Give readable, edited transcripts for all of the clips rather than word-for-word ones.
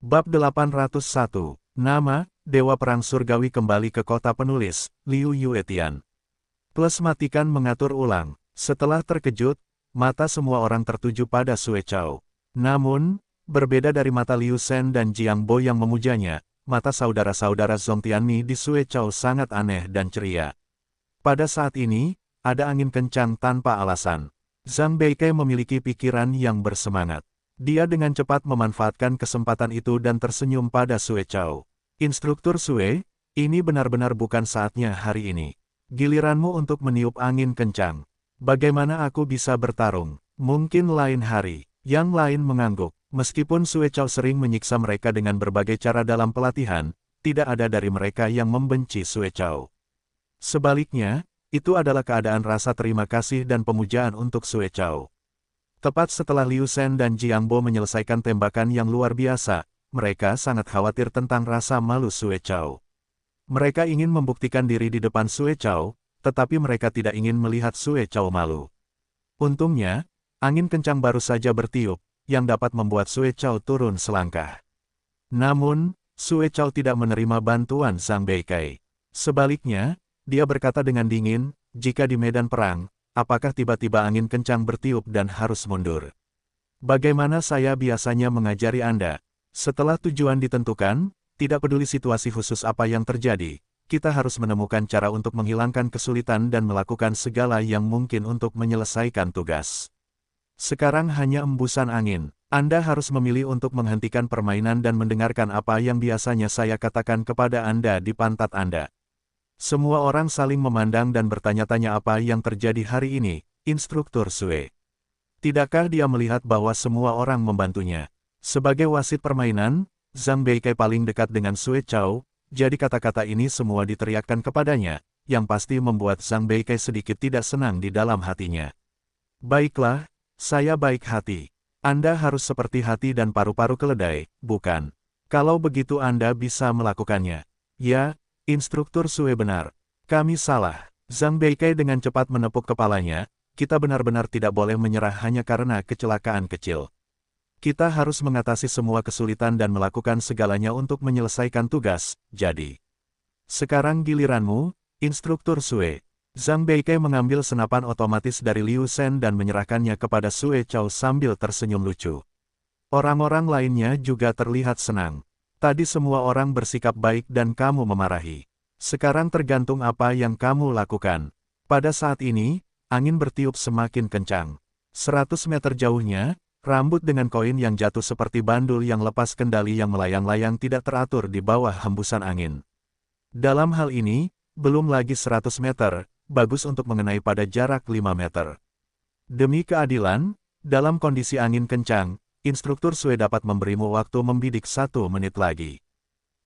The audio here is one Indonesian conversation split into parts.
Bab 801, Nama, Dewa Perang Surgawi kembali ke kota penulis, Liu Yuetian. Plus matikan mengatur ulang. Setelah terkejut, mata semua orang tertuju pada Sue Chao. Namun, berbeda dari mata Liu Shen dan Jiang Bo yang memujanya, mata saudara-saudara Zhong Tianmi di Sue Chao sangat aneh dan ceria. Pada saat ini, ada angin kencang tanpa alasan. Zhang Beike memiliki pikiran yang bersemangat. Dia dengan cepat memanfaatkan kesempatan itu dan tersenyum pada Sue Chao. Instruktur Sue, ini benar-benar bukan saatnya hari ini. Giliranmu untuk meniup angin kencang. Bagaimana aku bisa bertarung? Mungkin lain hari. Yang lain mengangguk. Meskipun Sue Chao sering menyiksa mereka dengan berbagai cara dalam pelatihan, tidak ada dari mereka yang membenci Sue Chao. Sebaliknya, itu adalah keadaan rasa terima kasih dan pemujaan untuk Sue Chao. Tepat setelah Liu Shen dan Jiang Bo menyelesaikan tembakan yang luar biasa, mereka sangat khawatir tentang rasa malu Sue Chao. Mereka ingin membuktikan diri di depan Sue Chao, tetapi mereka tidak ingin melihat Sue Chao malu. Untungnya, angin kencang baru saja bertiup, yang dapat membuat Sue Chao turun selangkah. Namun, Sue Chao tidak menerima bantuan Zhang Beike. Sebaliknya, dia berkata dengan dingin, jika di medan perang, apakah tiba-tiba angin kencang bertiup dan harus mundur? Bagaimana saya biasanya mengajari Anda? Setelah tujuan ditentukan, tidak peduli situasi khusus apa yang terjadi, kita harus menemukan cara untuk menghilangkan kesulitan dan melakukan segala yang mungkin untuk menyelesaikan tugas. Sekarang hanya embusan angin. Anda harus memilih untuk menghentikan permainan dan mendengarkan apa yang biasanya saya katakan kepada Anda di pantat Anda. Semua orang saling memandang dan bertanya-tanya apa yang terjadi hari ini, Instruktur Sue. Tidakkah dia melihat bahwa semua orang membantunya? Sebagai wasit permainan, Zhang Beike paling dekat dengan Sue Chao, jadi kata-kata ini semua diteriakkan kepadanya, yang pasti membuat Zhang Beike sedikit tidak senang di dalam hatinya. Baiklah, saya baik hati. Anda harus seperti hati dan paru-paru keledai, bukan? Kalau begitu Anda bisa melakukannya. Ya, Instruktur Sue benar. Kami salah. Zhang Beike dengan cepat menepuk kepalanya, kita benar-benar tidak boleh menyerah hanya karena kecelakaan kecil. Kita harus mengatasi semua kesulitan dan melakukan segalanya untuk menyelesaikan tugas, jadi. Sekarang giliranmu, Instruktur Sue. Zhang Beike mengambil senapan otomatis dari Liu Shen dan menyerahkannya kepada Sue Chao sambil tersenyum lucu. Orang-orang lainnya juga terlihat senang. Tadi semua orang bersikap baik dan kamu memarahi. Sekarang tergantung apa yang kamu lakukan. Pada saat ini, angin bertiup semakin kencang. 100 meter jauhnya, rambut dengan koin yang jatuh seperti bandul yang lepas kendali yang melayang-layang tidak teratur di bawah hembusan angin. Dalam hal ini, belum lagi 100 meter, bagus untuk mengenai pada jarak 5 meter. Demi keadilan, dalam kondisi angin kencang, Instruktur Sue dapat memberimu waktu membidik 1 menit lagi.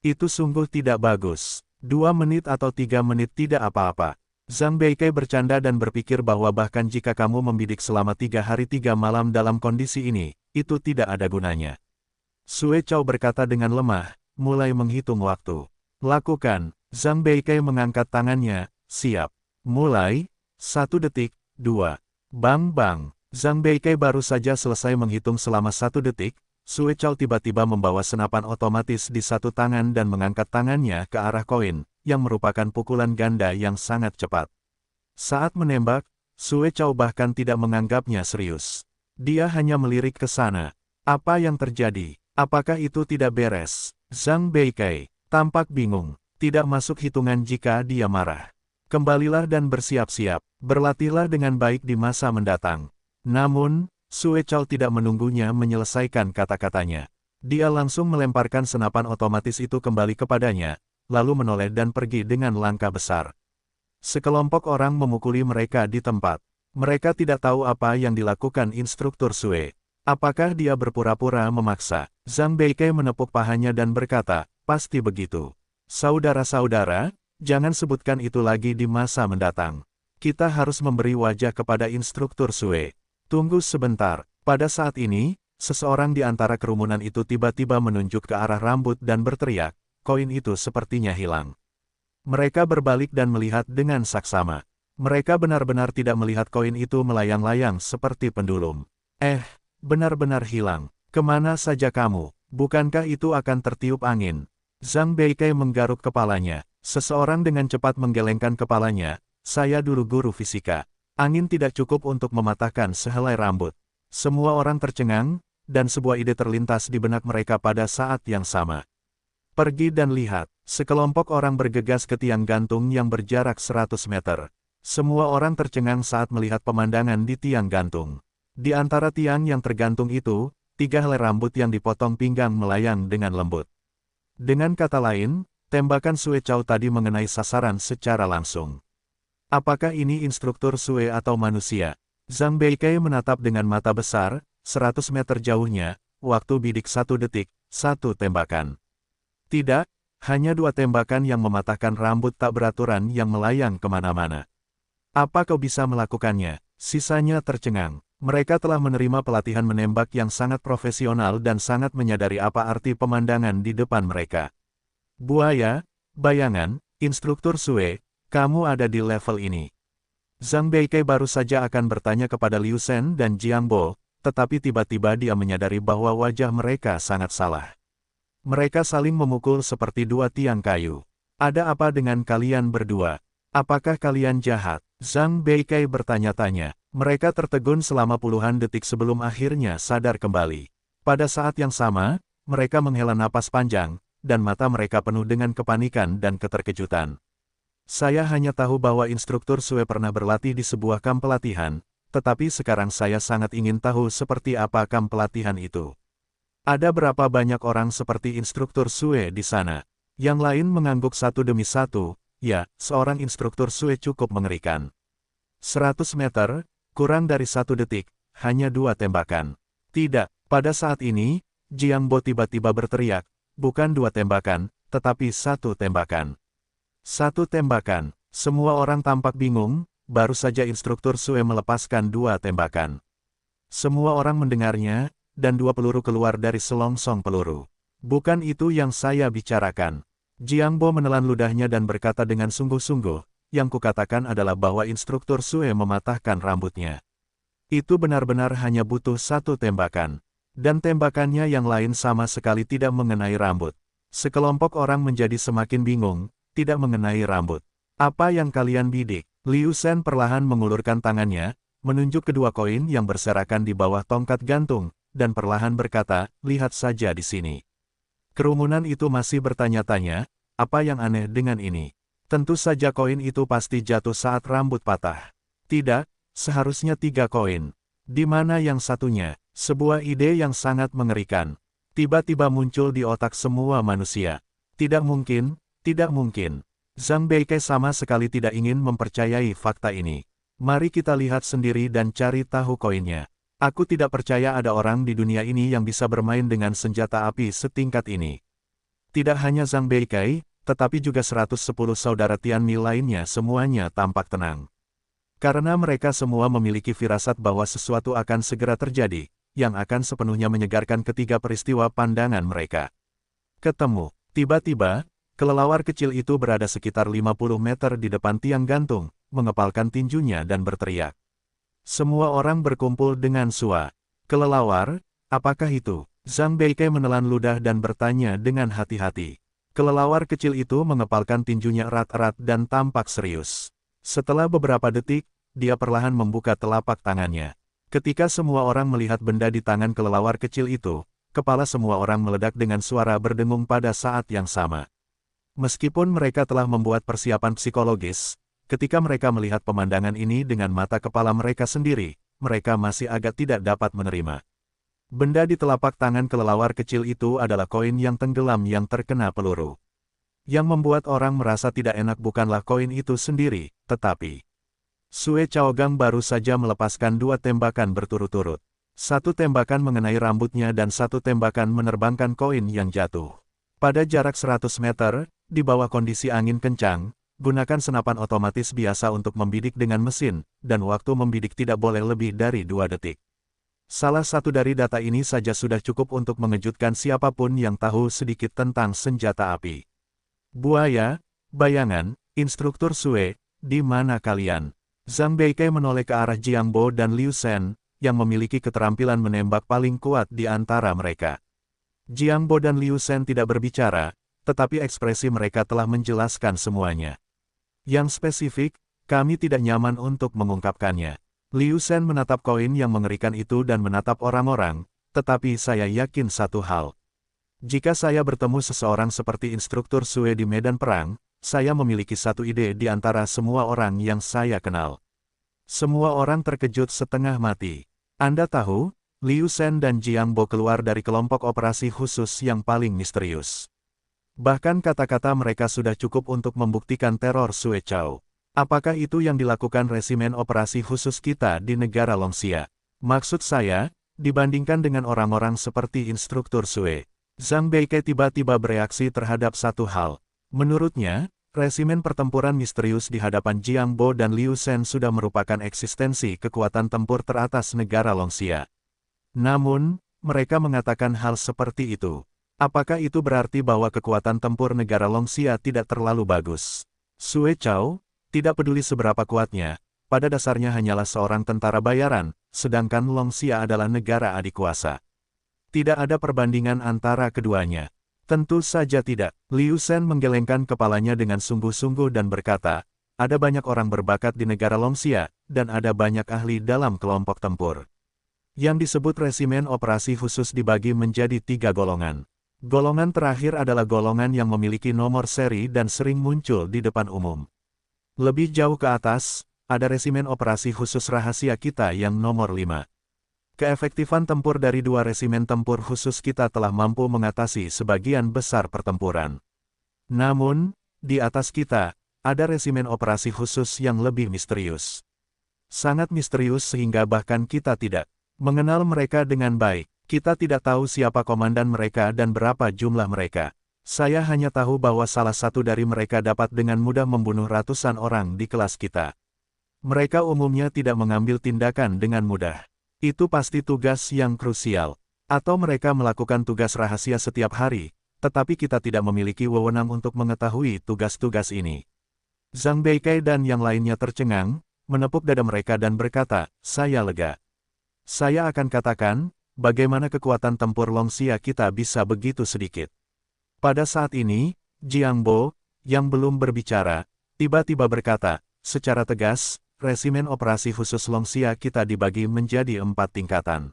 Itu sungguh tidak bagus. 2 menit atau 3 menit tidak apa-apa. Zhang Beike bercanda dan berpikir bahwa bahkan jika kamu membidik selama 3 hari 3 malam dalam kondisi ini, itu tidak ada gunanya. Sue Chao berkata dengan lemah, mulai menghitung waktu. Lakukan. Zhang Beike mengangkat tangannya, siap. Mulai, 1 detik, 2. Bang bang. Zhang Beike baru saja selesai menghitung selama 1 detik, Sue Chao tiba-tiba membawa senapan otomatis di satu tangan dan mengangkat tangannya ke arah koin, yang merupakan pukulan ganda yang sangat cepat. Saat menembak, Sue Chao bahkan tidak menganggapnya serius. Dia hanya melirik ke sana. Apa yang terjadi? Apakah itu tidak beres? Zhang Beike tampak bingung. Tidak masuk hitungan jika dia marah. Kembalilah dan bersiap-siap. Berlatihlah dengan baik di masa mendatang. Namun, Sue Chao tidak menunggunya menyelesaikan kata-katanya. Dia langsung melemparkan senapan otomatis itu kembali kepadanya, lalu menoleh dan pergi dengan langkah besar. Sekelompok orang memukuli mereka di tempat. Mereka tidak tahu apa yang dilakukan Instruktur Sue. Apakah dia berpura-pura memaksa? Zhang Beike menepuk pahanya dan berkata, pasti begitu. Saudara-saudara, jangan sebutkan itu lagi di masa mendatang. Kita harus memberi wajah kepada Instruktur Sue. Tunggu sebentar. Pada saat ini, seseorang di antara kerumunan itu tiba-tiba menunjuk ke arah rambut dan berteriak, koin itu sepertinya hilang. Mereka berbalik dan melihat dengan saksama. Mereka benar-benar tidak melihat koin itu melayang-layang seperti pendulum. Benar-benar hilang. Kemana saja kamu? Bukankah itu akan tertiup angin? Zhang Beikai menggaruk kepalanya. Seseorang dengan cepat menggelengkan kepalanya. Saya dulu guru fisika. Angin tidak cukup untuk mematahkan sehelai rambut. Semua orang tercengang, dan sebuah ide terlintas di benak mereka pada saat yang sama. Pergi dan lihat. Sekelompok orang bergegas ke tiang gantung yang berjarak 100 meter. Semua orang tercengang saat melihat pemandangan di tiang gantung. Di antara tiang yang tergantung itu, 3 helai rambut yang dipotong pinggang melayang dengan lembut. Dengan kata lain, tembakan Sue Chao tadi mengenai sasaran secara langsung. Apakah ini instruktur Sue atau manusia? Zhang Beikai menatap dengan mata besar, 100 meter jauhnya, waktu bidik 1 detik, 1 tembakan. Tidak, hanya 2 tembakan yang mematahkan rambut tak beraturan yang melayang kemana-mana. Apa kau bisa melakukannya? Sisanya tercengang. Mereka telah menerima pelatihan menembak yang sangat profesional dan sangat menyadari apa arti pemandangan di depan mereka. Buaya, bayangan, instruktur Sue, kamu ada di level ini. Zhang Beikai baru saja akan bertanya kepada Liu Shen dan Jiang Bo, tetapi tiba-tiba dia menyadari bahwa wajah mereka sangat salah. Mereka saling memukul seperti 2 tiang kayu. Ada apa dengan kalian berdua? Apakah kalian jahat? Zhang Beikai bertanya-tanya. Mereka tertegun selama puluhan detik sebelum akhirnya sadar kembali. Pada saat yang sama, mereka menghela napas panjang, dan mata mereka penuh dengan kepanikan dan keterkejutan. Saya hanya tahu bahwa instruktur Sue pernah berlatih di sebuah kamp pelatihan, tetapi sekarang saya sangat ingin tahu seperti apa kamp pelatihan itu. Ada berapa banyak orang seperti instruktur Sue di sana? Yang lain mengangguk satu demi satu. Ya, seorang instruktur Sue cukup mengerikan. 100 meter, kurang dari 1 detik, hanya 2 tembakan. Tidak, pada saat ini, Jiang Bo tiba-tiba berteriak, bukan 2 tembakan, tetapi 1 tembakan. 1 tembakan, semua orang tampak bingung, baru saja instruktur Sue melepaskan 2 tembakan. Semua orang mendengarnya, dan 2 peluru keluar dari selongsong peluru. Bukan itu yang saya bicarakan. Jiang Bo menelan ludahnya dan berkata dengan sungguh-sungguh, yang kukatakan adalah bahwa instruktur Sue mematahkan rambutnya. Itu benar-benar hanya butuh 1 tembakan. Dan tembakannya yang lain sama sekali tidak mengenai rambut. Sekelompok orang menjadi semakin bingung, tidak mengenai rambut. Apa yang kalian bidik? Liu Shen perlahan mengulurkan tangannya, menunjuk kedua koin yang berserakan di bawah tongkat gantung, dan perlahan berkata, lihat saja di sini. Kerumunan itu masih bertanya-tanya, apa yang aneh dengan ini? Tentu saja koin itu pasti jatuh saat rambut patah. Tidak, seharusnya 3 koin. Di mana yang satunya? Sebuah ide yang sangat mengerikan. Tiba-tiba muncul di otak semua manusia. Tidak mungkin, tidak mungkin. Zhang Beikai sama sekali tidak ingin mempercayai fakta ini. Mari kita lihat sendiri dan cari tahu koinnya. Aku tidak percaya ada orang di dunia ini yang bisa bermain dengan senjata api setingkat ini. Tidak hanya Zhang Beikai, tetapi juga 110 saudara Tianmi lainnya semuanya tampak tenang. Karena mereka semua memiliki firasat bahwa sesuatu akan segera terjadi, yang akan sepenuhnya menyegarkan ketiga peristiwa pandangan mereka. Ketemu, tiba-tiba, kelelawar kecil itu berada sekitar 50 meter di depan tiang gantung, mengepalkan tinjunya dan berteriak. Semua orang berkumpul dengan Sua. Kelelawar, apakah itu? Zhang Beikai menelan ludah dan bertanya dengan hati-hati. Kelelawar kecil itu mengepalkan tinjunya erat-erat dan tampak serius. Setelah beberapa detik, dia perlahan membuka telapak tangannya. Ketika semua orang melihat benda di tangan kelelawar kecil itu, kepala semua orang meledak dengan suara berdengung pada saat yang sama. Meskipun mereka telah membuat persiapan psikologis, ketika mereka melihat pemandangan ini dengan mata kepala mereka sendiri, mereka masih agak tidak dapat menerima. Benda di telapak tangan kelelawar kecil itu adalah koin yang tenggelam yang terkena peluru. Yang membuat orang merasa tidak enak bukanlah koin itu sendiri, tetapi Sue Chaogang baru saja melepaskan 2 tembakan berturut-turut. 1 tembakan mengenai rambutnya dan 1 tembakan menerbangkan koin yang jatuh. Pada jarak 100 meter, di bawah kondisi angin kencang, gunakan senapan otomatis biasa untuk membidik dengan mesin, dan waktu membidik tidak boleh lebih dari 2 detik. Salah satu dari data ini saja sudah cukup untuk mengejutkan siapapun yang tahu sedikit tentang senjata api. Buaya, bayangan, instruktur Sue, di mana kalian? Zhang Beikai menoleh ke arah Jiang Bo dan Liu Shen, yang memiliki keterampilan menembak paling kuat di antara mereka. Jiang Bo dan Liu Shen tidak berbicara, tetapi ekspresi mereka telah menjelaskan semuanya. Yang spesifik, kami tidak nyaman untuk mengungkapkannya. Liu Shen menatap koin yang mengerikan itu dan menatap orang-orang, tetapi saya yakin satu hal. Jika saya bertemu seseorang seperti instruktur Sue di medan perang, saya memiliki satu ide di antara semua orang yang saya kenal. Semua orang terkejut setengah mati. Anda tahu, Liu Shen dan Jiang Bo keluar dari kelompok operasi khusus yang paling misterius. Bahkan kata-kata mereka sudah cukup untuk membuktikan teror Sue Chao. Apakah itu yang dilakukan resimen operasi khusus kita di negara Longxia? Maksud saya, dibandingkan dengan orang-orang seperti instruktur Sue. Zhang Beike tiba-tiba bereaksi terhadap satu hal. Menurutnya, resimen pertempuran misterius di hadapan Jiang Bo dan Liu Shen sudah merupakan eksistensi kekuatan tempur teratas negara Longxia. Namun, mereka mengatakan hal seperti itu. Apakah itu berarti bahwa kekuatan tempur negara Longxia tidak terlalu bagus? Sue Chao, tidak peduli seberapa kuatnya, pada dasarnya hanyalah seorang tentara bayaran, sedangkan Longxia adalah negara adikuasa. Tidak ada perbandingan antara keduanya. Tentu saja tidak. Liu Shen menggelengkan kepalanya dengan sungguh-sungguh dan berkata, ada banyak orang berbakat di negara Longxia, dan ada banyak ahli dalam kelompok tempur. Yang disebut resimen operasi khusus dibagi menjadi 3 golongan. Golongan terakhir adalah golongan yang memiliki nomor seri dan sering muncul di depan umum. Lebih jauh ke atas, ada resimen operasi khusus rahasia kita yang nomor 5. Keefektifan tempur dari 2 resimen tempur khusus kita telah mampu mengatasi sebagian besar pertempuran. Namun, di atas kita, ada resimen operasi khusus yang lebih misterius. Sangat misterius sehingga bahkan kita tidak mengenal mereka dengan baik. Kita tidak tahu siapa komandan mereka dan berapa jumlah mereka. Saya hanya tahu bahwa salah satu dari mereka dapat dengan mudah membunuh ratusan orang di kelas kita. Mereka umumnya tidak mengambil tindakan dengan mudah. Itu pasti tugas yang krusial. Atau mereka melakukan tugas rahasia setiap hari, tetapi kita tidak memiliki wewenang untuk mengetahui tugas-tugas ini. Zhang Beike dan yang lainnya tercengang, menepuk dada mereka dan berkata, saya lega. Saya akan katakan, bagaimana kekuatan tempur Longxia kita bisa begitu sedikit. Pada saat ini, Jiang Bo, yang belum berbicara, tiba-tiba berkata, secara tegas, resimen operasi khusus Longxia kita dibagi menjadi 4 tingkatan.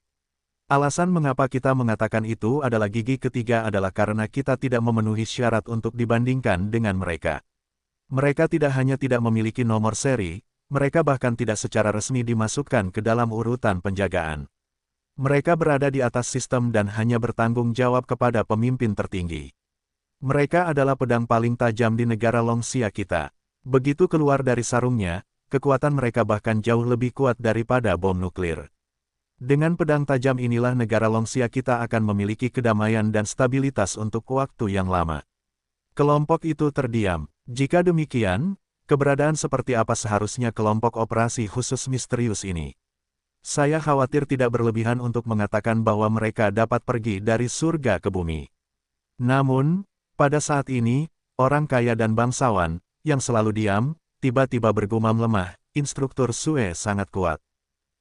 Alasan mengapa kita mengatakan itu adalah gigi ketiga adalah karena kita tidak memenuhi syarat untuk dibandingkan dengan mereka. Mereka tidak hanya tidak memiliki nomor seri, mereka bahkan tidak secara resmi dimasukkan ke dalam urutan penjagaan. Mereka berada di atas sistem dan hanya bertanggung jawab kepada pemimpin tertinggi. Mereka adalah pedang paling tajam di negara Longxia kita. Begitu keluar dari sarungnya, kekuatan mereka bahkan jauh lebih kuat daripada bom nuklir. Dengan pedang tajam inilah negara Longxia kita akan memiliki kedamaian dan stabilitas untuk waktu yang lama. Kelompok itu terdiam. Jika demikian, keberadaan seperti apa seharusnya kelompok operasi khusus misterius ini? Saya khawatir tidak berlebihan untuk mengatakan bahwa mereka dapat pergi dari surga ke bumi. Namun, pada saat ini, orang kaya dan bangsawan, yang selalu diam, tiba-tiba bergumam lemah, instruktur Sue sangat kuat.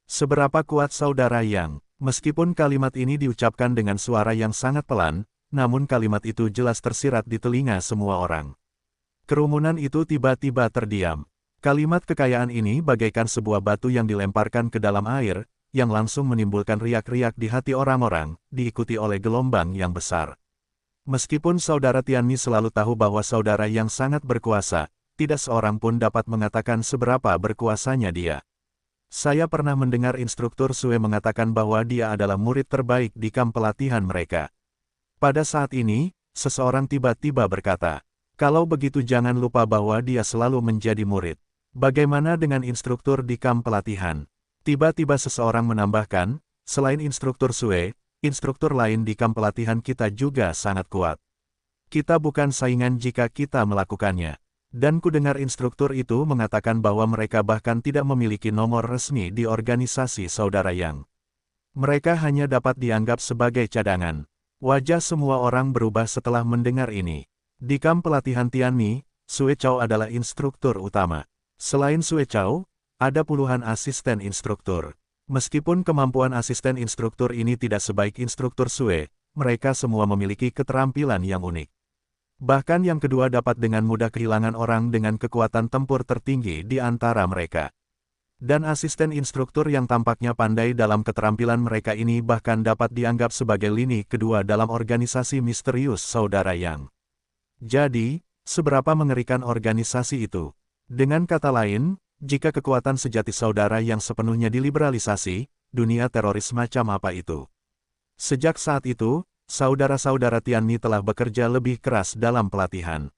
Seberapa kuat saudara Yang? Meskipun kalimat ini diucapkan dengan suara yang sangat pelan, namun kalimat itu jelas tersirat di telinga semua orang. Kerumunan itu tiba-tiba terdiam. Kalimat kekayaan ini bagaikan sebuah batu yang dilemparkan ke dalam air, yang langsung menimbulkan riak-riak di hati orang-orang, diikuti oleh gelombang yang besar. Meskipun saudara Tianmi selalu tahu bahwa saudara yang sangat berkuasa, tidak seorang pun dapat mengatakan seberapa berkuasanya dia. Saya pernah mendengar instruktur Sue mengatakan bahwa dia adalah murid terbaik di kamp pelatihan mereka. Pada saat ini, seseorang tiba-tiba berkata, kalau begitu jangan lupa bahwa dia selalu menjadi murid. Bagaimana dengan instruktur di kamp pelatihan? Tiba-tiba seseorang menambahkan, selain instruktur Sue, instruktur lain di kamp pelatihan kita juga sangat kuat. Kita bukan saingan jika kita melakukannya. Dan ku dengar instruktur itu mengatakan bahwa mereka bahkan tidak memiliki nomor resmi di organisasi saudara Yang. Mereka hanya dapat dianggap sebagai cadangan. Wajah semua orang berubah setelah mendengar ini. Di kamp pelatihan Tianmi, Sue Chao adalah instruktur utama. Selain Sue Chao, ada puluhan asisten instruktur. Meskipun kemampuan asisten instruktur ini tidak sebaik instruktur Sue, mereka semua memiliki keterampilan yang unik. Bahkan yang kedua dapat dengan mudah kehilangan orang dengan kekuatan tempur tertinggi di antara mereka. Dan asisten instruktur yang tampaknya pandai dalam keterampilan mereka ini bahkan dapat dianggap sebagai lini kedua dalam organisasi misterius Saudara Yang. Jadi, seberapa mengerikan organisasi itu? Dengan kata lain, jika kekuatan sejati Saudara Yang sepenuhnya diliberalisasi, dunia teroris macam apa itu? Sejak saat itu, saudara-saudara Tianmi telah bekerja lebih keras dalam pelatihan.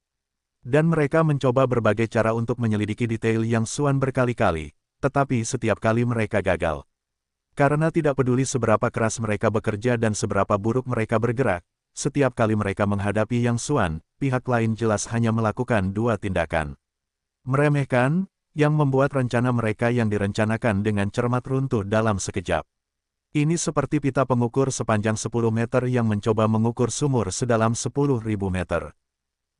Dan mereka mencoba berbagai cara untuk menyelidiki detail Yang Xuan berkali-kali. Tetapi setiap kali mereka gagal. Karena tidak peduli seberapa keras mereka bekerja dan seberapa buruk mereka bergerak, setiap kali mereka menghadapi Yang Xuan, pihak lain jelas hanya melakukan dua tindakan. Meremehkan, yang membuat rencana mereka yang direncanakan dengan cermat runtuh dalam sekejap. Ini seperti pita pengukur sepanjang 10 meter yang mencoba mengukur sumur sedalam 10.000 meter.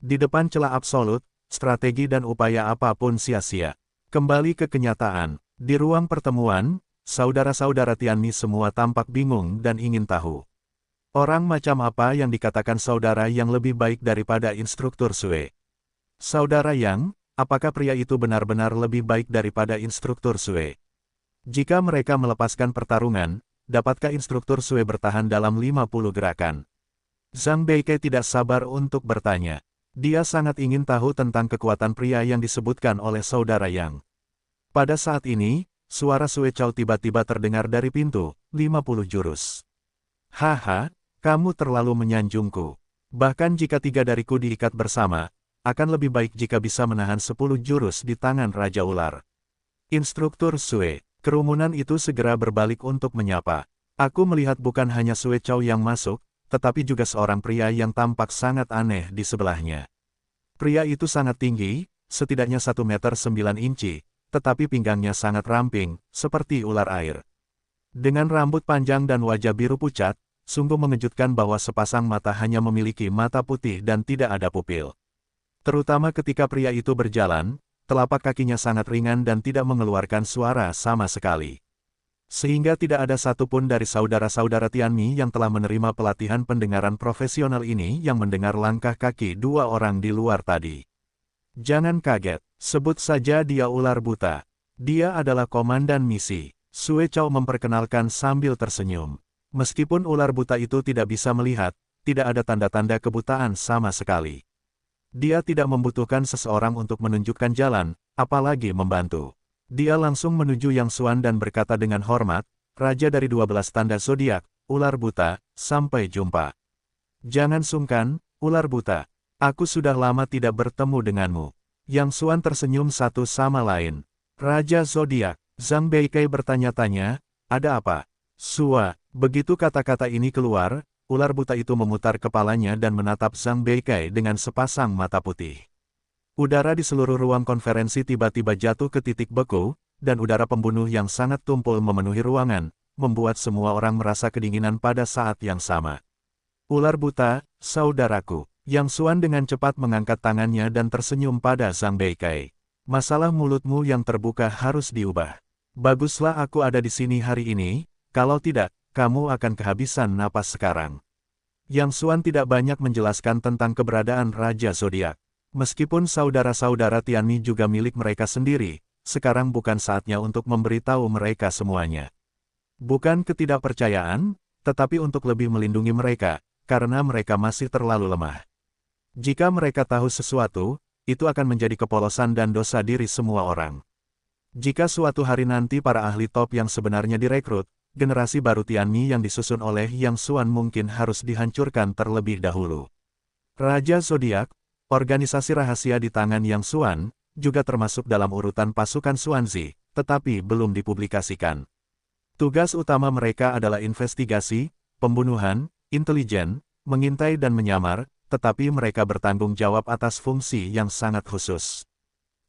Di depan celah absolut, strategi dan upaya apapun sia-sia. Kembali ke kenyataan, di ruang pertemuan, saudara-saudara Tianmi semua tampak bingung dan ingin tahu. Orang macam apa yang dikatakan saudara yang lebih baik daripada instruktur Sue? Saudara Yang, apakah pria itu benar-benar lebih baik daripada instruktur Sue? Jika mereka melepaskan pertarungan, dapatkah instruktur Sue bertahan dalam 50 gerakan? Zhang Beike tidak sabar untuk bertanya. Dia sangat ingin tahu tentang kekuatan pria yang disebutkan oleh saudara Yang. Pada saat ini, suara Sue Chao tiba-tiba terdengar dari pintu, 50 jurus. Haha, kamu terlalu menyanjungku. Bahkan jika 3 dariku diikat bersama, akan lebih baik jika bisa menahan 10 jurus di tangan Raja Ular. Instruktur Sue, kerumunan itu segera berbalik untuk menyapa. Aku melihat bukan hanya Sue Chao yang masuk, tetapi juga seorang pria yang tampak sangat aneh di sebelahnya. Pria itu sangat tinggi, setidaknya 1 meter 9 inci, tetapi pinggangnya sangat ramping, seperti ular air. Dengan rambut panjang dan wajah biru pucat, sungguh mengejutkan bahwa sepasang mata hanya memiliki mata putih dan tidak ada pupil. Terutama ketika pria itu berjalan, telapak kakinya sangat ringan dan tidak mengeluarkan suara sama sekali. Sehingga tidak ada satupun dari saudara-saudara Tianmi yang telah menerima pelatihan pendengaran profesional ini yang mendengar langkah kaki 2 orang di luar tadi. Jangan kaget, sebut saja dia ular buta. Dia adalah komandan misi. Sue Chao memperkenalkan sambil tersenyum. Meskipun ular buta itu tidak bisa melihat, tidak ada tanda-tanda kebutaan sama sekali. Dia tidak membutuhkan seseorang untuk menunjukkan jalan, apalagi membantu. Dia langsung menuju Yang Xuan dan berkata dengan hormat, Raja dari 12 tanda zodiak, ular buta, sampai jumpa. Jangan sungkan, ular buta. Aku sudah lama tidak bertemu denganmu. Yang Xuan tersenyum satu sama lain. Raja zodiak, Zhang Beike bertanya-tanya, ada apa? Sua, begitu kata-kata ini keluar, ular buta itu memutar kepalanya dan menatap Zhang Beike dengan sepasang mata putih. Udara di seluruh ruang konferensi tiba-tiba jatuh ke titik beku, dan udara pembunuh yang sangat tumpul memenuhi ruangan, membuat semua orang merasa kedinginan pada saat yang sama. Ular buta, saudaraku. Yang Xuan dengan cepat mengangkat tangannya dan tersenyum pada Zhang Beike. Masalah mulutmu yang terbuka harus diubah. Baguslah aku ada di sini hari ini, kalau tidak, kamu akan kehabisan napas sekarang. Yang Xuan tidak banyak menjelaskan tentang keberadaan Raja Zodiak. Meskipun saudara-saudara Tianmi juga milik mereka sendiri, sekarang bukan saatnya untuk memberitahu mereka semuanya. Bukan ketidakpercayaan, tetapi untuk lebih melindungi mereka, karena mereka masih terlalu lemah. Jika mereka tahu sesuatu, itu akan menjadi kepolosan dan dosa diri semua orang. Jika suatu hari nanti para ahli top yang sebenarnya direkrut, generasi baru Tianmi yang disusun oleh Yang Xuan mungkin harus dihancurkan terlebih dahulu. Raja Zodiak, organisasi rahasia di tangan Yang Xuan, juga termasuk dalam urutan pasukan Xuanzi, tetapi belum dipublikasikan. Tugas utama mereka adalah investigasi, pembunuhan, intelijen, mengintai dan menyamar, tetapi mereka bertanggung jawab atas fungsi yang sangat khusus.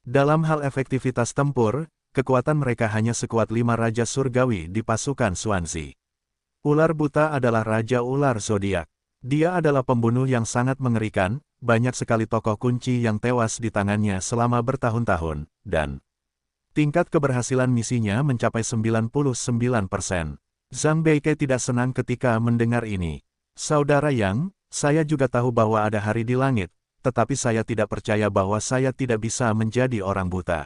Dalam hal efektivitas tempur, kekuatan mereka hanya sekuat 5 Raja Surgawi di pasukan Xuanzi. Ular buta adalah Raja Ular Zodiak. Dia adalah pembunuh yang sangat mengerikan, banyak sekali tokoh kunci yang tewas di tangannya selama bertahun-tahun, dan tingkat keberhasilan misinya mencapai 99%. Zhang Beike tidak senang ketika mendengar ini. Saudara Yang, saya juga tahu bahwa ada hari di langit, tetapi saya tidak percaya bahwa saya tidak bisa menjadi orang buta.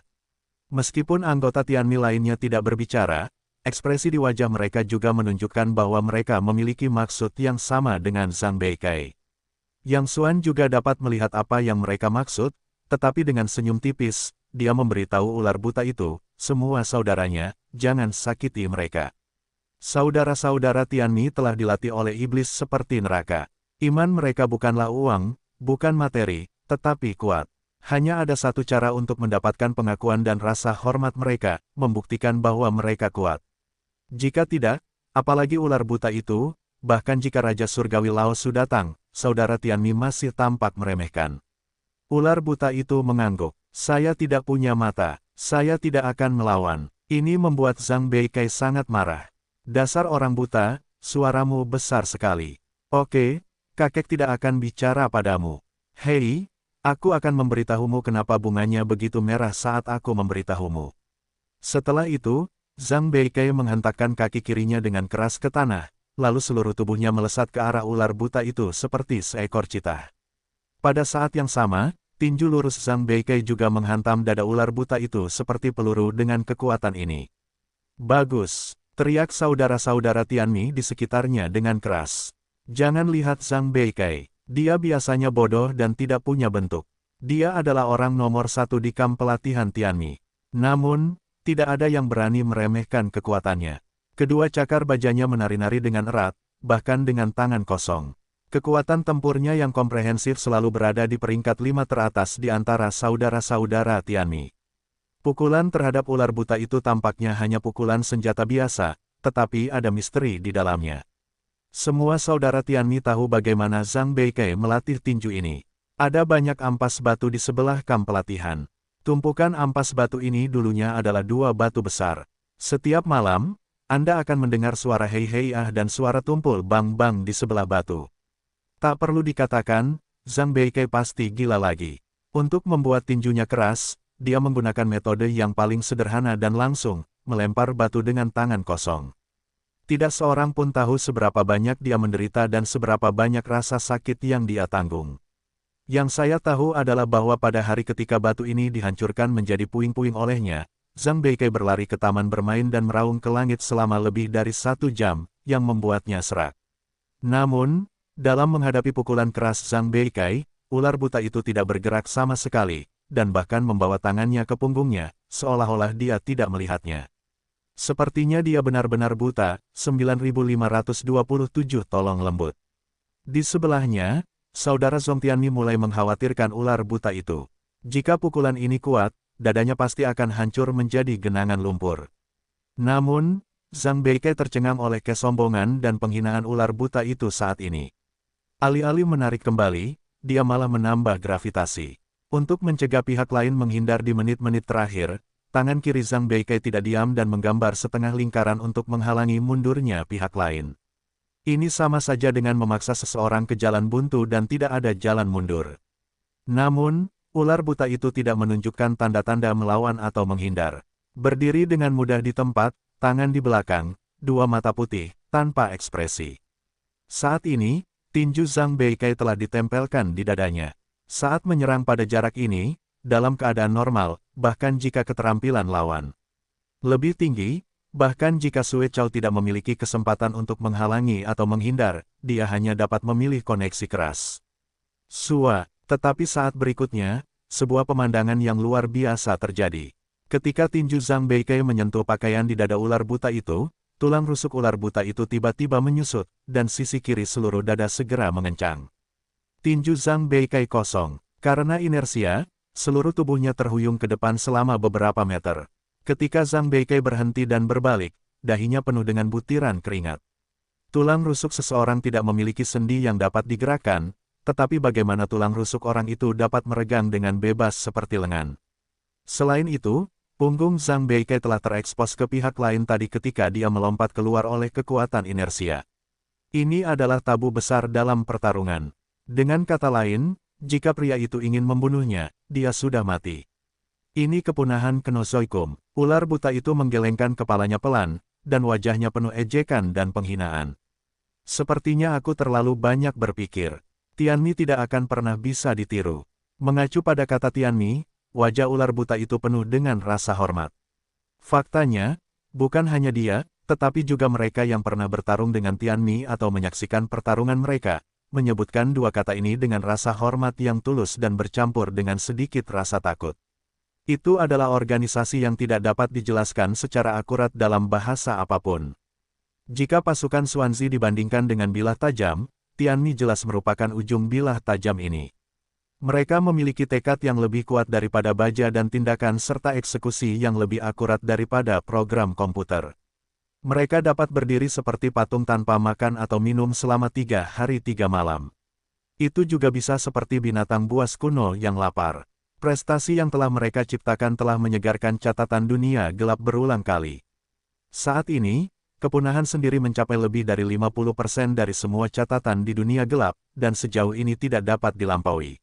Meskipun anggota Tianmi lainnya tidak berbicara, ekspresi di wajah mereka juga menunjukkan bahwa mereka memiliki maksud yang sama dengan Zhang Beikai. Yang Xuan juga dapat melihat apa yang mereka maksud, tetapi dengan senyum tipis, dia memberitahu ular buta itu, semua saudaranya, jangan sakiti mereka. Saudara-saudara Tianmi telah dilatih oleh iblis seperti neraka. Iman mereka bukanlah uang, bukan materi, tetapi kuat. Hanya ada satu cara untuk mendapatkan pengakuan dan rasa hormat mereka, membuktikan bahwa mereka kuat. Jika tidak, apalagi ular buta itu, bahkan jika Raja Surgawi Lao Su datang, saudara Tianmi masih tampak meremehkan. Ular buta itu mengangguk. Saya tidak punya mata, saya tidak akan melawan. Ini membuat Zhang Beikai sangat marah. Dasar orang buta, suaramu besar sekali. Oke, kakek tidak akan bicara padamu. Hei, aku akan memberitahumu kenapa bunganya begitu merah saat aku memberitahumu. Setelah itu, Zhang Beikai menghentakkan kaki kirinya dengan keras ke tanah, lalu seluruh tubuhnya melesat ke arah ular buta itu seperti seekor citah. Pada saat yang sama, tinju lurus Zhang Beikai juga menghantam dada ular buta itu seperti peluru dengan kekuatan ini. Bagus! Teriak saudara-saudara Tianmi di sekitarnya dengan keras. Jangan lihat Zhang Beikai, dia biasanya bodoh dan tidak punya bentuk. Dia adalah orang nomor satu di kamp pelatihan Tianmi. Namun, tidak ada yang berani meremehkan kekuatannya. Kedua cakar bajanya menari-nari dengan erat, bahkan dengan tangan kosong. Kekuatan tempurnya yang komprehensif selalu berada di peringkat 5 teratas di antara saudara-saudara Tianmi. Pukulan terhadap ular buta itu tampaknya hanya pukulan senjata biasa, tetapi ada misteri di dalamnya. Semua saudara Tianmi tahu bagaimana Zhang Beikai melatih tinju ini. Ada banyak ampas batu di sebelah kamp pelatihan. Tumpukan ampas batu ini dulunya adalah 2 batu besar. Setiap malam, Anda akan mendengar suara hei-hei ah dan suara tumpul bang-bang di sebelah batu. Tak perlu dikatakan, Zhang Beikai pasti gila lagi. Untuk membuat tinjunya keras, dia menggunakan metode yang paling sederhana dan langsung, melempar batu dengan tangan kosong. Tidak seorang pun tahu seberapa banyak dia menderita dan seberapa banyak rasa sakit yang dia tanggung. Yang saya tahu adalah bahwa pada hari ketika batu ini dihancurkan menjadi puing-puing olehnya, Zhang Beikai berlari ke taman bermain dan meraung ke langit selama lebih dari 1 jam, yang membuatnya serak. Namun, dalam menghadapi pukulan keras Zhang Beikai, ular buta itu tidak bergerak sama sekali, dan bahkan membawa tangannya ke punggungnya, seolah-olah dia tidak melihatnya. Sepertinya dia benar-benar buta. 9527 tolong lembut. Di sebelahnya, saudara Zhong Tianmi mulai mengkhawatirkan ular buta itu. Jika pukulan ini kuat, dadanya pasti akan hancur menjadi genangan lumpur. Namun, Zhang Beikai tercengang oleh kesombongan dan penghinaan ular buta itu saat ini. Alih-alih menarik kembali, dia malah menambah gravitasi. Untuk mencegah pihak lain menghindar di menit-menit terakhir, tangan kiri Zhang Beikai tidak diam dan menggambar setengah lingkaran untuk menghalangi mundurnya pihak lain. Ini sama saja dengan memaksa seseorang ke jalan buntu dan tidak ada jalan mundur. Namun, ular buta itu tidak menunjukkan tanda-tanda melawan atau menghindar. Berdiri dengan mudah di tempat, tangan di belakang, 2 mata putih, tanpa ekspresi. Saat ini, tinju Zhang Beikai telah ditempelkan di dadanya. Saat menyerang pada jarak ini, dalam keadaan normal, bahkan jika keterampilan lawan lebih tinggi, bahkan jika Sue Chao tidak memiliki kesempatan untuk menghalangi atau menghindar, dia hanya dapat memilih koneksi keras. Tetapi saat berikutnya, sebuah pemandangan yang luar biasa terjadi. Ketika tinju Zhang Beikai menyentuh pakaian di dada ular buta itu, tulang rusuk ular buta itu tiba-tiba menyusut, dan sisi kiri seluruh dada segera mengencang. Tinju Zhang Beikai kosong. Karena inersia, seluruh tubuhnya terhuyung ke depan selama beberapa meter. Ketika Zhang Beikai berhenti dan berbalik, dahinya penuh dengan butiran keringat. Tulang rusuk seseorang tidak memiliki sendi yang dapat digerakkan, tetapi bagaimana tulang rusuk orang itu dapat meregang dengan bebas seperti lengan. Selain itu, punggung Zhang Beikai telah terekspos ke pihak lain tadi ketika dia melompat keluar oleh kekuatan inersia. Ini adalah tabu besar dalam pertarungan. Dengan kata lain, jika pria itu ingin membunuhnya, dia sudah mati. Ini kepunahan Kenozoikum. Ular buta itu menggelengkan kepalanya pelan, dan wajahnya penuh ejekan dan penghinaan. Sepertinya aku terlalu banyak berpikir. Tianmi tidak akan pernah bisa ditiru. Mengacu pada kata Tianmi, wajah ular buta itu penuh dengan rasa hormat. Faktanya, bukan hanya dia, tetapi juga mereka yang pernah bertarung dengan Tianmi atau menyaksikan pertarungan mereka, menyebutkan dua kata ini dengan rasa hormat yang tulus dan bercampur dengan sedikit rasa takut. Itu adalah organisasi yang tidak dapat dijelaskan secara akurat dalam bahasa apapun. Jika pasukan Xuanzi dibandingkan dengan bilah tajam, Tianmi jelas merupakan ujung bilah tajam ini. Mereka memiliki tekad yang lebih kuat daripada baja dan tindakan serta eksekusi yang lebih akurat daripada program komputer. Mereka dapat berdiri seperti patung tanpa makan atau minum selama 3 hari 3 malam. Itu juga bisa seperti binatang buas kuno yang lapar. Prestasi yang telah mereka ciptakan telah menyegarkan catatan dunia gelap berulang kali. Saat ini, kepunahan sendiri mencapai lebih dari 50% dari semua catatan di dunia gelap, dan sejauh ini tidak dapat dilampaui.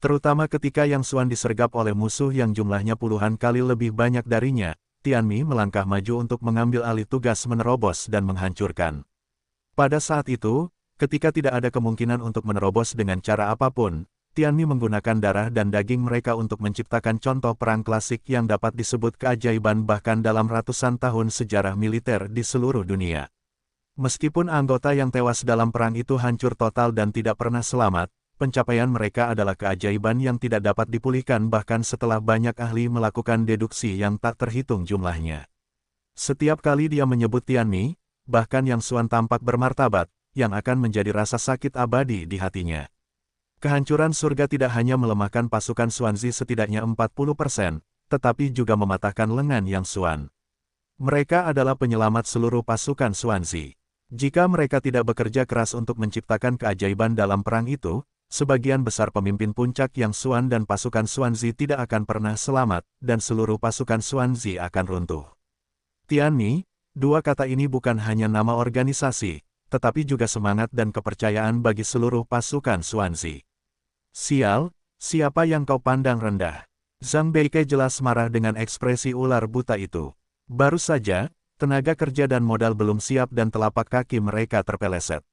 Terutama ketika Yang Xuan disergap oleh musuh yang jumlahnya puluhan kali lebih banyak darinya, Tianmi melangkah maju untuk mengambil alih tugas menerobos dan menghancurkan. Pada saat itu, ketika tidak ada kemungkinan untuk menerobos dengan cara apapun, Tianmi menggunakan darah dan daging mereka untuk menciptakan contoh perang klasik yang dapat disebut keajaiban bahkan dalam ratusan tahun sejarah militer di seluruh dunia. Meskipun anggota yang tewas dalam perang itu hancur total dan tidak pernah selamat, pencapaian mereka adalah keajaiban yang tidak dapat dipulihkan bahkan setelah banyak ahli melakukan deduksi yang tak terhitung jumlahnya. Setiap kali dia menyebut Tianmi, bahkan Yang Xuan tampak bermartabat, yang akan menjadi rasa sakit abadi di hatinya. Kehancuran surga tidak hanya melemahkan pasukan Xuanzi setidaknya 40%, tetapi juga mematahkan lengan Yang Xuan. Mereka adalah penyelamat seluruh pasukan Xuanzi. Jika mereka tidak bekerja keras untuk menciptakan keajaiban dalam perang itu, sebagian besar pemimpin puncak Yang Xuan dan pasukan Xuanzi tidak akan pernah selamat, dan seluruh pasukan Xuanzi akan runtuh. Tianmi, dua kata ini bukan hanya nama organisasi, tetapi juga semangat dan kepercayaan bagi seluruh pasukan Xuanzi. Sial, siapa yang kau pandang rendah? Zhang Beike jelas marah dengan ekspresi ular buta itu. Baru saja, tenaga kerja dan modal belum siap dan telapak kaki mereka terpeleset.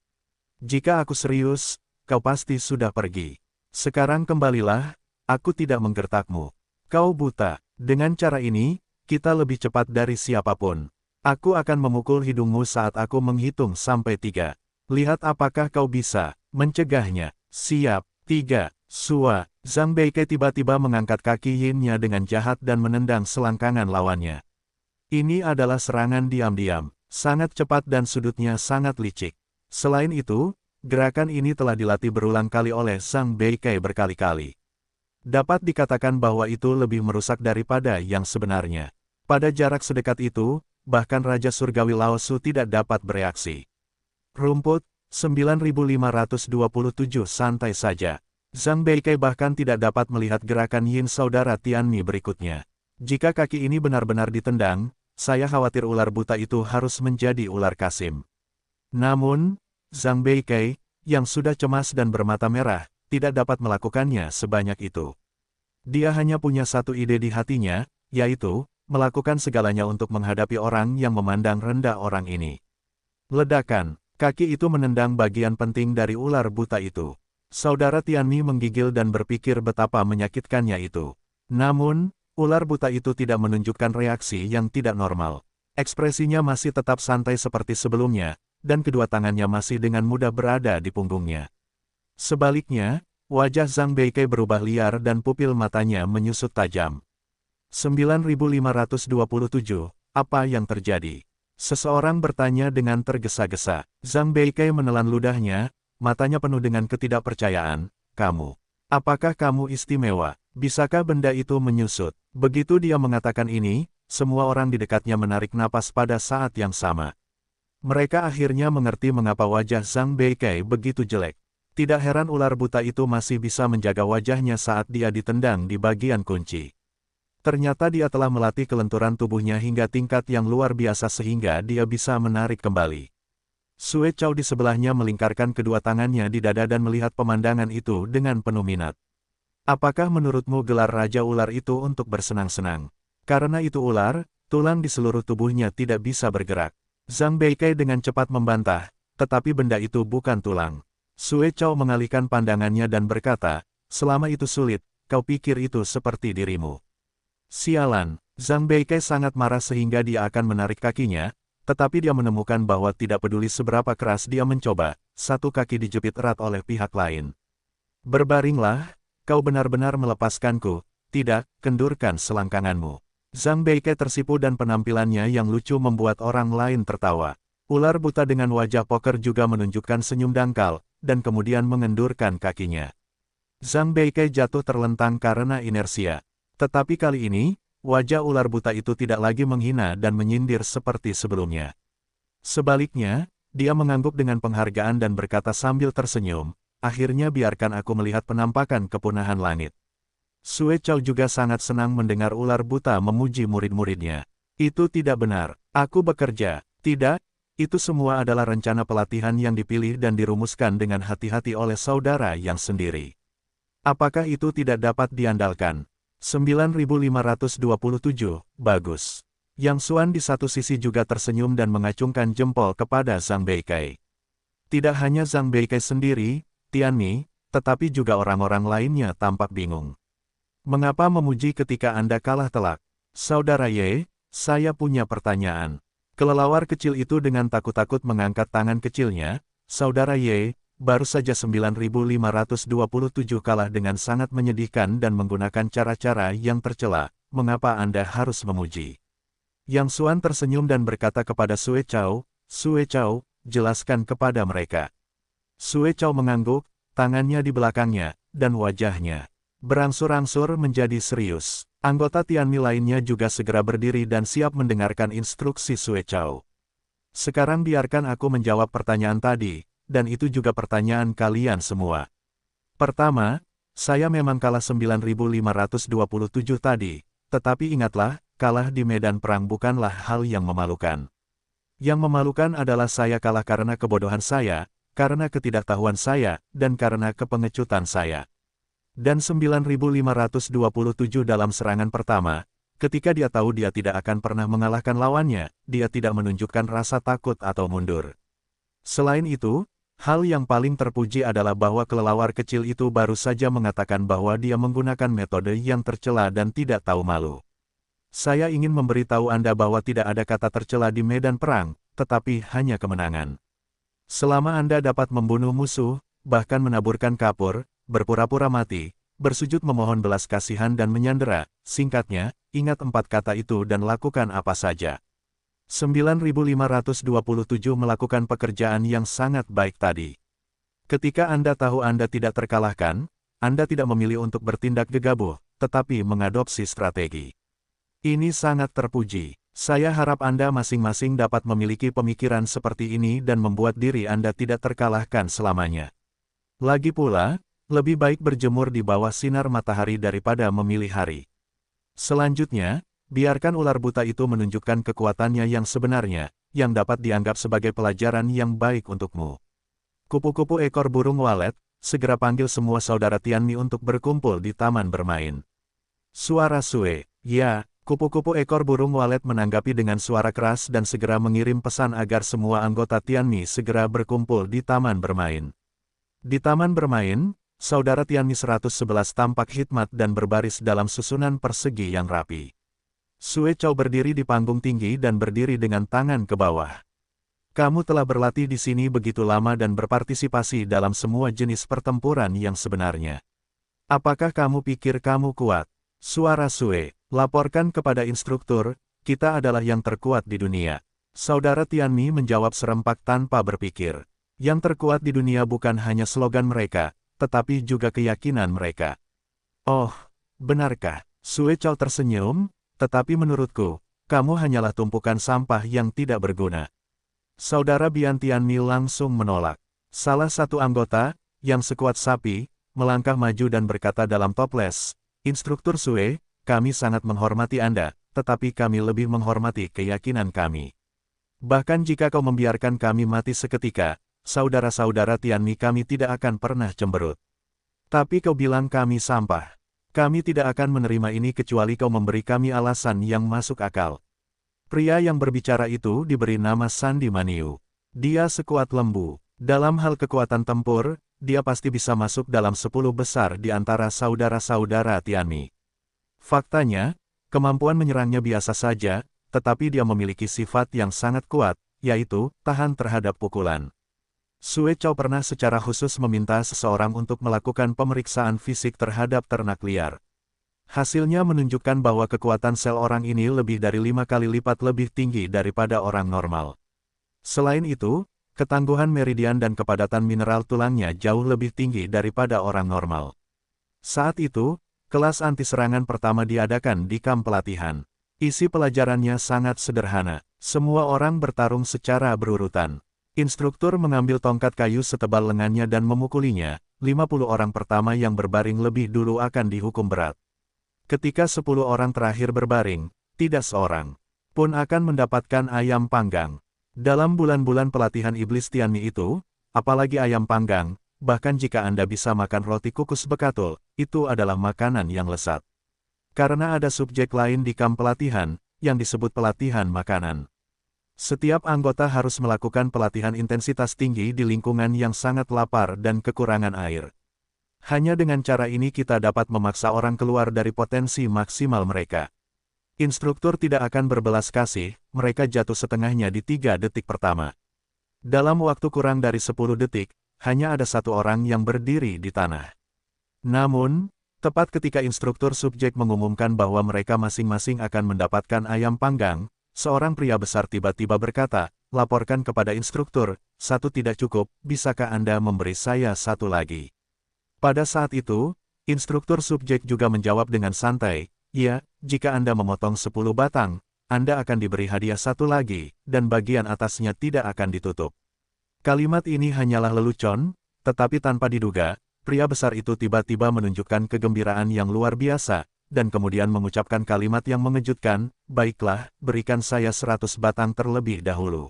Jika aku serius, kau pasti sudah pergi. Sekarang kembalilah, aku tidak menggertakmu. Kau buta. Dengan cara ini, kita lebih cepat dari siapapun. Aku akan memukul hidungmu saat aku menghitung sampai 3. Lihat apakah kau bisa mencegahnya. Siap. 3. Sua. Zhang Beike tiba-tiba mengangkat kaki yin-nya dengan jahat dan menendang selangkangan lawannya. Ini adalah serangan diam-diam, sangat cepat dan sudutnya sangat licik. Selain itu, gerakan ini telah dilatih berulang kali oleh Zhang Beike berkali-kali. Dapat dikatakan bahwa itu lebih merusak daripada yang sebenarnya. Pada jarak sedekat itu, bahkan Raja Surgawi Lao Su tidak dapat bereaksi. Rumput, 9527 santai saja. Zhang Beike bahkan tidak dapat melihat gerakan Yin saudara Tianmi berikutnya. Jika kaki ini benar-benar ditendang, saya khawatir ular buta itu harus menjadi ular Kasim. Namun, Zhang Beike, yang sudah cemas dan bermata merah, tidak dapat melakukannya sebanyak itu. Dia hanya punya satu ide di hatinya, yaitu, melakukan segalanya untuk menghadapi orang yang memandang rendah orang ini. Ledakan. Kaki itu menendang bagian penting dari ular buta itu. Saudara Tianmi menggigil dan berpikir betapa menyakitkannya itu. Namun, ular buta itu tidak menunjukkan reaksi yang tidak normal. Ekspresinya masih tetap santai seperti sebelumnya, dan kedua tangannya masih dengan mudah berada di punggungnya. Sebaliknya, wajah Zhang Beike berubah liar dan pupil matanya menyusut tajam. 9527, apa yang terjadi? Seseorang bertanya dengan tergesa-gesa. Zhang Beike menelan ludahnya, matanya penuh dengan ketidakpercayaan. Kamu. Apakah kamu istimewa? Bisakah benda itu menyusut? Begitu dia mengatakan ini, semua orang di dekatnya menarik napas pada saat yang sama. Mereka akhirnya mengerti mengapa wajah Zhang Beike begitu jelek. Tidak heran ular buta itu masih bisa menjaga wajahnya saat dia ditendang di bagian kunci. Ternyata dia telah melatih kelenturan tubuhnya hingga tingkat yang luar biasa sehingga dia bisa menarik kembali. Sue Chao di sebelahnya melingkarkan kedua tangannya di dada dan melihat pemandangan itu dengan penuh minat. Apakah menurutmu gelar Raja Ular itu untuk bersenang-senang? Karena itu ular, tulang di seluruh tubuhnya tidak bisa bergerak. Zhang Beike dengan cepat membantah, tetapi benda itu bukan tulang. Sue Chow mengalihkan pandangannya dan berkata, selama itu sulit, kau pikir itu seperti dirimu. Sialan, Zhang Beikai sangat marah sehingga dia akan menarik kakinya, tetapi dia menemukan bahwa tidak peduli seberapa keras dia mencoba, satu kaki dijepit erat oleh pihak lain. Berbaringlah, kau benar-benar melepaskanku, tidak, kendurkan selangkanganmu. Zhang Beikai tersipu dan penampilannya yang lucu membuat orang lain tertawa. Ular buta dengan wajah poker juga menunjukkan senyum dangkal, dan kemudian mengendurkan kakinya. Zhang Beikai jatuh terlentang karena inersia. Tetapi kali ini, wajah ular buta itu tidak lagi menghina dan menyindir seperti sebelumnya. Sebaliknya, dia mengangguk dengan penghargaan dan berkata sambil tersenyum, akhirnya biarkan aku melihat penampakan kepunahan langit. Sue Chow juga sangat senang mendengar ular buta memuji murid-muridnya. Itu tidak benar, aku bekerja. Tidak, itu semua adalah rencana pelatihan yang dipilih dan dirumuskan dengan hati-hati oleh saudara yang sendiri. Apakah itu tidak dapat diandalkan? 9527, bagus. Yang Xuan di satu sisi juga tersenyum dan mengacungkan jempol kepada Zhang Beikai. Tidak hanya Zhang Beikai sendiri, Tianmi, tetapi juga orang-orang lainnya tampak bingung. Mengapa memuji ketika Anda kalah telak? Saudara Ye, saya punya pertanyaan. Kelelawar kecil itu dengan takut-takut mengangkat tangan kecilnya, Saudara Ye, baru saja 9527 kalah dengan sangat menyedihkan dan menggunakan cara-cara yang tercela, mengapa Anda harus memuji? Yang Xuan tersenyum dan berkata kepada Sue Chow, jelaskan kepada mereka. Sue Chow mengangguk, tangannya di belakangnya, dan wajahnya berangsur-angsur menjadi serius. Anggota Tianmi lainnya juga segera berdiri dan siap mendengarkan instruksi Sue Chow. Sekarang biarkan aku menjawab pertanyaan tadi, dan itu juga pertanyaan kalian semua. Pertama, saya memang kalah 9527 tadi, tetapi ingatlah, kalah di medan perang bukanlah hal yang memalukan. Yang memalukan adalah saya kalah karena kebodohan saya, karena ketidaktahuan saya, dan karena kepengecutan saya. Dan 9527 dalam serangan pertama, ketika dia tahu dia tidak akan pernah mengalahkan lawannya, dia tidak menunjukkan rasa takut atau mundur. Selain itu, hal yang paling terpuji adalah bahwa kelelawar kecil itu baru saja mengatakan bahwa dia menggunakan metode yang tercela dan tidak tahu malu. Saya ingin memberitahu Anda bahwa tidak ada kata tercela di medan perang, tetapi hanya kemenangan. Selama Anda dapat membunuh musuh, bahkan menaburkan kapur, berpura-pura mati, bersujud memohon belas kasihan dan menyandera, singkatnya, ingat 4 kata itu dan lakukan apa saja. 9527 melakukan pekerjaan yang sangat baik tadi. Ketika Anda tahu Anda tidak terkalahkan, Anda tidak memilih untuk bertindak gegabah, tetapi mengadopsi strategi. Ini sangat terpuji. Saya harap Anda masing-masing dapat memiliki pemikiran seperti ini dan membuat diri Anda tidak terkalahkan selamanya. Lagi pula, lebih baik berjemur di bawah sinar matahari daripada memilih hari. Selanjutnya, biarkan ular buta itu menunjukkan kekuatannya yang sebenarnya, yang dapat dianggap sebagai pelajaran yang baik untukmu. Kupu-kupu ekor burung walet, segera panggil semua saudara Tianmi untuk berkumpul di taman bermain. Suara Sue, ya, kupu-kupu ekor burung walet menanggapi dengan suara keras dan segera mengirim pesan agar semua anggota Tianmi segera berkumpul di taman bermain. Di taman bermain, saudara Tianmi 111 tampak khidmat dan berbaris dalam susunan persegi yang rapi. Sue Chow berdiri di panggung tinggi dan berdiri dengan tangan ke bawah. Kamu telah berlatih di sini begitu lama dan berpartisipasi dalam semua jenis pertempuran yang sebenarnya. Apakah kamu pikir kamu kuat? Suara Sue, laporkan kepada instruktur, kita adalah yang terkuat di dunia. Saudara Tianmi menjawab serempak tanpa berpikir. Yang terkuat di dunia bukan hanya slogan mereka, tetapi juga keyakinan mereka. Oh, benarkah? Sue Chow tersenyum, tetapi menurutku, kamu hanyalah tumpukan sampah yang tidak berguna. Saudara Bian Tianmi langsung menolak. Salah satu anggota, yang sekuat sapi, melangkah maju dan berkata dalam toples, Instruktur Sue, kami sangat menghormati Anda, tetapi kami lebih menghormati keyakinan kami. Bahkan jika kau membiarkan kami mati seketika, saudara-saudara Tianmi kami tidak akan pernah cemberut. Tapi kau bilang kami sampah. Kami tidak akan menerima ini kecuali kau memberi kami alasan yang masuk akal. Pria yang berbicara itu diberi nama Sandi Maniu. Dia sekuat lembu. Dalam hal kekuatan tempur, dia pasti bisa masuk dalam 10 besar di antara saudara-saudara Tianmi. Faktanya, kemampuan menyerangnya biasa saja, tetapi dia memiliki sifat yang sangat kuat, yaitu tahan terhadap pukulan. Sue Chow pernah secara khusus meminta seseorang untuk melakukan pemeriksaan fisik terhadap ternak liar. Hasilnya menunjukkan bahwa kekuatan sel orang ini lebih dari 5 kali lipat lebih tinggi daripada orang normal. Selain itu, ketangguhan meridian dan kepadatan mineral tulangnya jauh lebih tinggi daripada orang normal. Saat itu, kelas anti serangan pertama diadakan di kamp pelatihan. Isi pelajarannya sangat sederhana. Semua orang bertarung secara berurutan. Instruktur mengambil tongkat kayu setebal lengannya dan memukulinya. 50 orang pertama yang berbaring lebih dulu akan dihukum berat. Ketika 10 orang terakhir berbaring, tidak seorang pun akan mendapatkan ayam panggang. Dalam bulan-bulan pelatihan iblis Tianmi itu, apalagi ayam panggang, bahkan jika Anda bisa makan roti kukus bekatul, itu adalah makanan yang lezat. Karena ada subjek lain di kamp pelatihan, yang disebut pelatihan makanan. Setiap anggota harus melakukan pelatihan intensitas tinggi di lingkungan yang sangat lapar dan kekurangan air. Hanya dengan cara ini kita dapat memaksa orang keluar dari potensi maksimal mereka. Instruktur tidak akan berbelas kasih, mereka jatuh setengahnya di 3 detik pertama. Dalam waktu kurang dari 10 detik, hanya ada satu orang yang berdiri di tanah. Namun, tepat ketika instruktur subjek mengumumkan bahwa mereka masing-masing akan mendapatkan ayam panggang, seorang pria besar tiba-tiba berkata, "Laporkan kepada instruktur, satu tidak cukup, bisakah Anda memberi saya satu lagi?" Pada saat itu, instruktur subjek juga menjawab dengan santai, "Ya, jika Anda memotong 10 batang, Anda akan diberi hadiah satu lagi, dan bagian atasnya tidak akan ditutup." Kalimat ini hanyalah lelucon, tetapi tanpa diduga, pria besar itu tiba-tiba menunjukkan kegembiraan yang luar biasa, dan kemudian mengucapkan kalimat yang mengejutkan, "Baiklah, berikan saya 100 batang terlebih dahulu."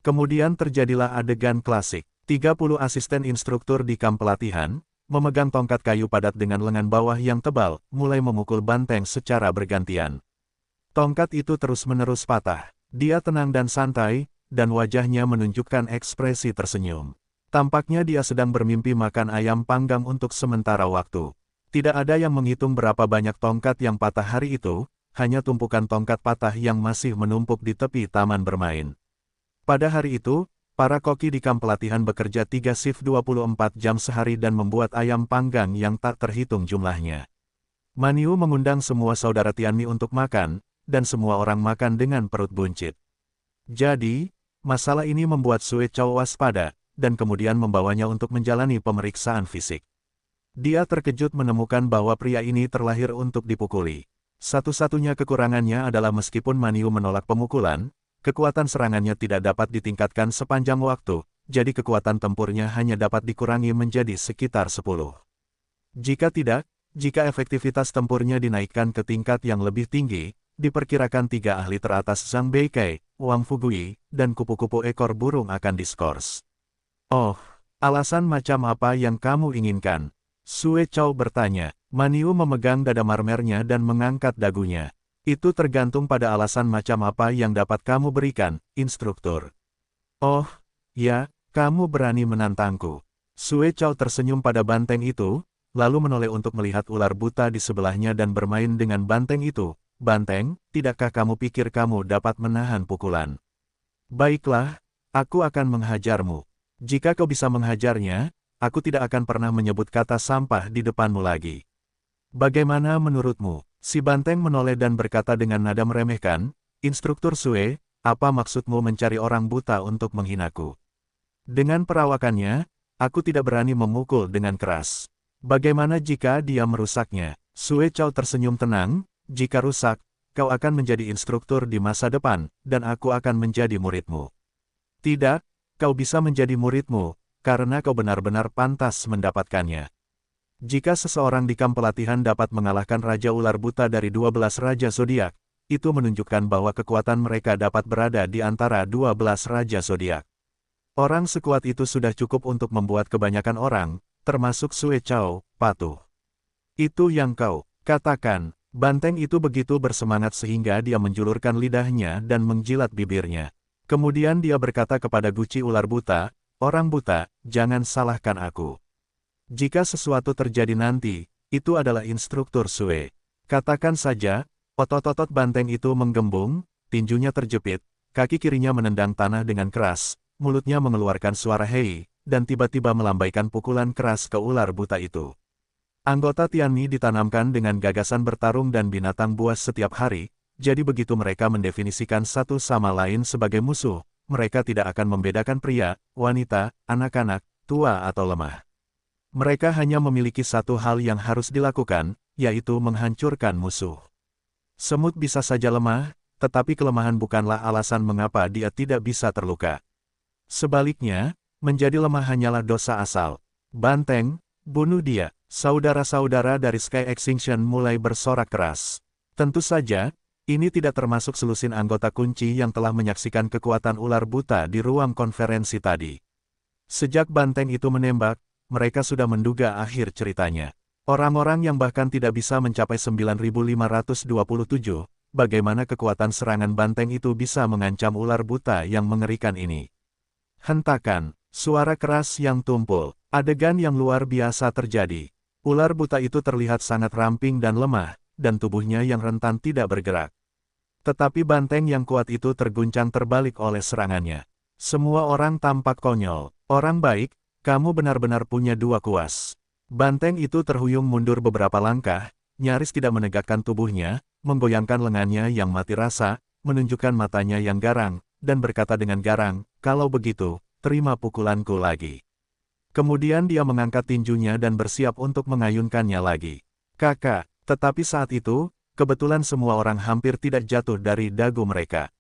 Kemudian terjadilah adegan klasik. 30 asisten instruktur di kamp pelatihan, memegang tongkat kayu padat dengan lengan bawah yang tebal, mulai memukul banteng secara bergantian. Tongkat itu terus-menerus patah. Dia tenang dan santai, dan wajahnya menunjukkan ekspresi tersenyum. Tampaknya dia sedang bermimpi makan ayam panggang untuk sementara waktu. Tidak ada yang menghitung berapa banyak tongkat yang patah hari itu, hanya tumpukan tongkat patah yang masih menumpuk di tepi taman bermain. Pada hari itu, para koki di kamp pelatihan bekerja 3 shift 24 jam sehari dan membuat ayam panggang yang tak terhitung jumlahnya. Maniu mengundang semua saudara Tianmi untuk makan, dan semua orang makan dengan perut buncit. Jadi, masalah ini membuat Sue Chow waspada, dan kemudian membawanya untuk menjalani pemeriksaan fisik. Dia terkejut menemukan bahwa pria ini terlahir untuk dipukuli. Satu-satunya kekurangannya adalah meskipun Maniu menolak pemukulan, kekuatan serangannya tidak dapat ditingkatkan sepanjang waktu, jadi kekuatan tempurnya hanya dapat dikurangi menjadi sekitar 10. Jika efektivitas tempurnya dinaikkan ke tingkat yang lebih tinggi, diperkirakan 3 ahli teratas Zhang Beikei, Wang Fugui, dan kupu-kupu ekor burung akan diskors. "Oh, alasan macam apa yang kamu inginkan?" Sue Chow bertanya. Maniu memegang dada marmernya dan mengangkat dagunya. "Itu tergantung pada alasan macam apa yang dapat kamu berikan, instruktur." "Oh, ya, kamu berani menantangku." Sue Chow tersenyum pada banteng itu, lalu menoleh untuk melihat ular buta di sebelahnya dan bermain dengan banteng itu. "Banteng, tidakkah kamu pikir kamu dapat menahan pukulan? Baiklah, aku akan menghajarmu. Jika kau bisa menghajarnya, aku tidak akan pernah menyebut kata sampah di depanmu lagi. Bagaimana menurutmu?" Si banteng menoleh dan berkata dengan nada meremehkan, "Instruktur Sue, apa maksudmu mencari orang buta untuk menghinaku? Dengan perawakannya, aku tidak berani memukul dengan keras. Bagaimana jika dia merusaknya?" Sue Chow tersenyum tenang, "Jika rusak, kau akan menjadi instruktur di masa depan, dan aku akan menjadi muridmu." "Tidak, kau bisa menjadi muridmu, karena kau benar-benar pantas mendapatkannya." Jika seseorang di kamp pelatihan dapat mengalahkan Raja Ular Buta dari 12 Raja Zodiak, itu menunjukkan bahwa kekuatan mereka dapat berada di antara 12 Raja Zodiak. Orang sekuat itu sudah cukup untuk membuat kebanyakan orang, termasuk Sue Chow, patuh. "Itu yang kau katakan." Banteng itu begitu bersemangat sehingga dia menjulurkan lidahnya dan menjilat bibirnya. Kemudian dia berkata kepada guci ular buta, "Orang buta, jangan salahkan aku. Jika sesuatu terjadi nanti, itu adalah instruktur Sue. Katakan saja." Otot-otot banteng itu menggembung, tinjunya terjepit, kaki kirinya menendang tanah dengan keras, mulutnya mengeluarkan suara hei, dan tiba-tiba melambaikan pukulan keras ke ular buta itu. Anggota Tianmi ditanamkan dengan gagasan bertarung dan binatang buas setiap hari, jadi begitu mereka mendefinisikan satu sama lain sebagai musuh, mereka tidak akan membedakan pria, wanita, anak-anak, tua atau lemah. Mereka hanya memiliki satu hal yang harus dilakukan, yaitu menghancurkan musuh. Semut bisa saja lemah, tetapi kelemahan bukanlah alasan mengapa dia tidak bisa terluka. Sebaliknya, menjadi lemah hanyalah dosa asal. Banteng, bunuh dia. Saudara-saudara dari Sky Extinction mulai bersorak keras. Tentu saja, ini tidak termasuk selusin anggota kunci yang telah menyaksikan kekuatan ular buta di ruang konferensi tadi. Sejak banteng itu menembak, mereka sudah menduga akhir ceritanya. Orang-orang yang bahkan tidak bisa mencapai 9.527, bagaimana kekuatan serangan banteng itu bisa mengancam ular buta yang mengerikan ini. Hentakan, suara keras yang tumpul, adegan yang luar biasa terjadi. Ular buta itu terlihat sangat ramping dan lemah, dan tubuhnya yang rentan tidak bergerak. Tetapi banteng yang kuat itu terguncang terbalik oleh serangannya. Semua orang tampak konyol. Orang baik, kamu benar-benar punya dua kuas. Banteng itu terhuyung mundur beberapa langkah, nyaris tidak menegakkan tubuhnya, menggoyangkan lengannya yang mati rasa, menunjukkan matanya yang garang, dan berkata dengan garang, "Kalau begitu, terima pukulanku lagi." Kemudian dia mengangkat tinjunya dan bersiap untuk mengayunkannya lagi. Kakak, tetapi saat itu, kebetulan semua orang hampir tidak jatuh dari dagu mereka.